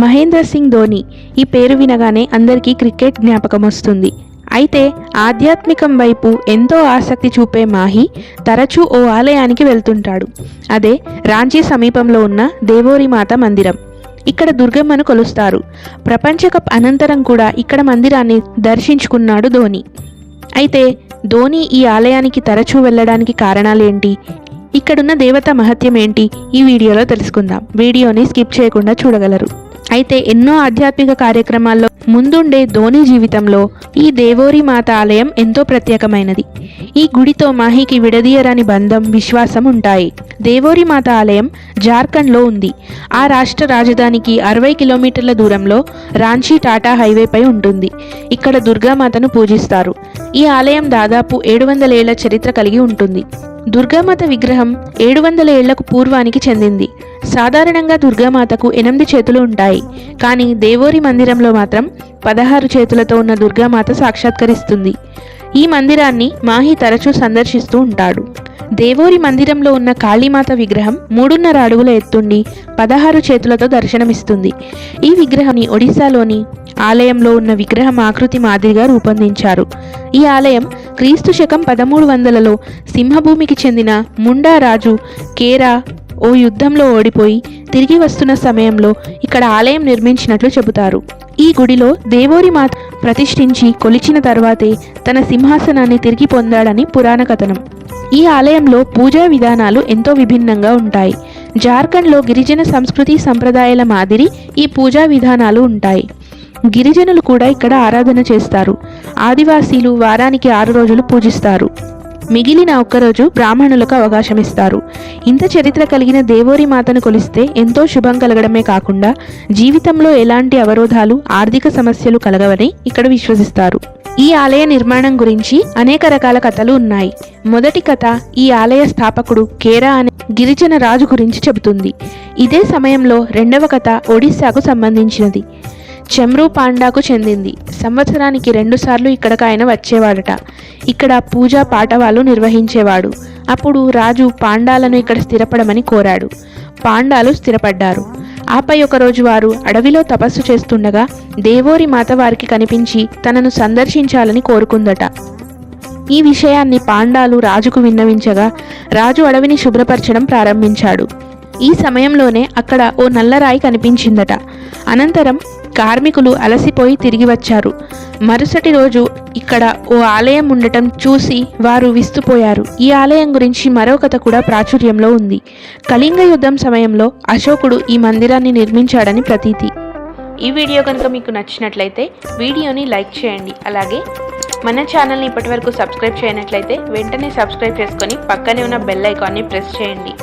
మహేంద్ర సింగ్ ధోని ఈ పేరు వినగానే అందరికీ క్రికెట్ జ్ఞాపకం వస్తుంది. అయితే ఆధ్యాత్మికం వైపు ఎంతో ఆసక్తి చూపే మాహి తరచూ ఓ ఆలయానికి వెళ్తుంటాడు. అదే రాంచీ సమీపంలో ఉన్న దేవోరి మాత మందిరం. ఇక్కడ దుర్గమ్మను కొలుస్తారు. ప్రపంచ కప్ అనంతరం కూడా ఇక్కడ మందిరాన్ని దర్శించుకున్నాడు ధోని. అయితే ధోని ఈ ఆలయానికి తరచూ వెళ్ళడానికి కారణాలేంటి, ఇక్కడున్న దేవత మహత్యం ఏంటి, ఈ వీడియోలో తెలుసుకుందాం. వీడియోని స్కిప్ చేయకుండా చూడగలరు. అయితే ఎన్నో ఆధ్యాత్మిక కార్యక్రమాల్లో ముందుండే ధోని జీవితంలో ఈ దేవోరి మాత ఆలయం ఎంతో ప్రత్యేకమైనది. ఈ గుడితో మాహికి విడదీయరాని బంధం, విశ్వాసం ఉంటాయి. దేవోరి మాత ఆలయం జార్ఖండ్లో ఉంది. ఆ రాష్ట్ర రాజధానికి 60 కిలోమీటర్ల దూరంలో రాంచీ టాటా హైవేపై ఉంటుంది. ఇక్కడ దుర్గామాతను పూజిస్తారు. ఈ ఆలయం దాదాపు 700 ఏళ్ల చరిత్ర కలిగి ఉంటుంది. దుర్గామాత విగ్రహం 700 ఏళ్లకు పూర్వానికి చెందింది. సాధారణంగా దుర్గామాతకు 8 చేతులు ఉంటాయి. కానీ దేవోరి మందిరంలో మాత్రం 16 చేతులతో ఉన్న దుర్గామాత సాక్షాత్కరిస్తుంది. ఈ మందిరాన్ని మాహి తరచూ సందర్శిస్తూ ఉంటాడు. దేవోరి మందిరంలో ఉన్న కాళీమాత విగ్రహం 3.5 అడుగుల ఎత్తుండి 16 చేతులతో దర్శనమిస్తుంది. ఈ విగ్రహాన్ని ఒడిశాలోని ఆలయంలో ఉన్న విగ్రహం ఆకృతి మాదిరిగా రూపొందించారు. ఈ ఆలయం క్రీస్తు శకం 1300లో సింహభూమికి చెందిన ముండా రాజు కేరా ఓ యుద్ధంలో ఓడిపోయి తిరిగి వస్తున్న సమయంలో ఇక్కడ ఆలయం నిర్మించినట్లు చెబుతారు. ఈ గుడిలో దేవోరి మాత ప్రతిష్ఠించి కొలిచిన తర్వాతే తన సింహాసనాన్ని తిరిగి పొందాడని పురాణ కథనం. ఈ ఆలయంలో పూజా విధానాలు ఎంతో విభిన్నంగా ఉంటాయి. జార్ఖండ్లో గిరిజన సంస్కృతి సంప్రదాయాల మాదిరి ఈ పూజా విధానాలు ఉంటాయి. గిరిజనులు కూడా ఇక్కడ ఆరాధన చేస్తారు. ఆదివాసీలు వారానికి 6 రోజులు పూజిస్తారు. మిగిలిన ఒక్కరోజు బ్రాహ్మణులకు అవకాశం ఇస్తారు. ఇంత చరిత్ర కలిగిన దేవోరి మాతను కొలిస్తే ఎంతో శుభం కలగడమే కాకుండా జీవితంలో ఎలాంటి అవరోధాలు, ఆర్థిక సమస్యలు కలగవని ఇక్కడ విశ్వసిస్తారు. ఈ ఆలయ నిర్మాణం గురించి అనేక రకాల కథలు ఉన్నాయి. మొదటి కథ ఈ ఆలయ స్థాపకుడు కేరా అనే గిరిజన రాజు గురించి చెబుతుంది. ఇదే సమయంలో రెండవ కథ ఒడిశాకు సంబంధించినది. చెమ్రు పాండాకు చెందింది. సంవత్సరానికి 2 సార్లు ఇక్కడకు ఆయన వచ్చేవాడట. ఇక్కడ పూజా పాఠవాలు నిర్వహించేవాడు. అప్పుడు రాజు పాండాలను ఇక్కడ స్థిరపడమని కోరాడు. పాండాలు స్థిరపడ్డారు. ఆపై ఒకరోజు వారు అడవిలో తపస్సు చేస్తుండగా దేవోరి మాత వారికి కనిపించి తనను సందర్శించాలని కోరుకుందట. ఈ విషయాన్ని పాండాలు రాజుకు విన్నవించగా రాజు అడవిని శుభ్రపరచడం ప్రారంభించాడు. ఈ సమయంలోనే అక్కడ ఓ నల్లరాయి కనిపించిందట. అనంతరం కార్మికులు అలసిపోయి తిరిగి వచ్చారు. మరుసటి రోజు ఇక్కడ ఓ ఆలయం ఉండటం చూసి వారు విస్తుపోయారు. ఈ ఆలయం గురించి మరో కథ కూడా ప్రాచుర్యంలో ఉంది. కళింగ యుద్ధం సమయంలో అశోకుడు ఈ మందిరాన్ని నిర్మించాడని ప్రతీతి. ఈ వీడియో కనుక మీకు నచ్చినట్లయితే వీడియోని లైక్ చేయండి. అలాగే మన ఛానల్ని ఇప్పటివరకు సబ్స్క్రైబ్ చేయనట్లయితే వెంటనే సబ్స్క్రైబ్ చేసుకొని పక్కనే ఉన్న బెల్ ఐకాన్ని ప్రెస్ చేయండి.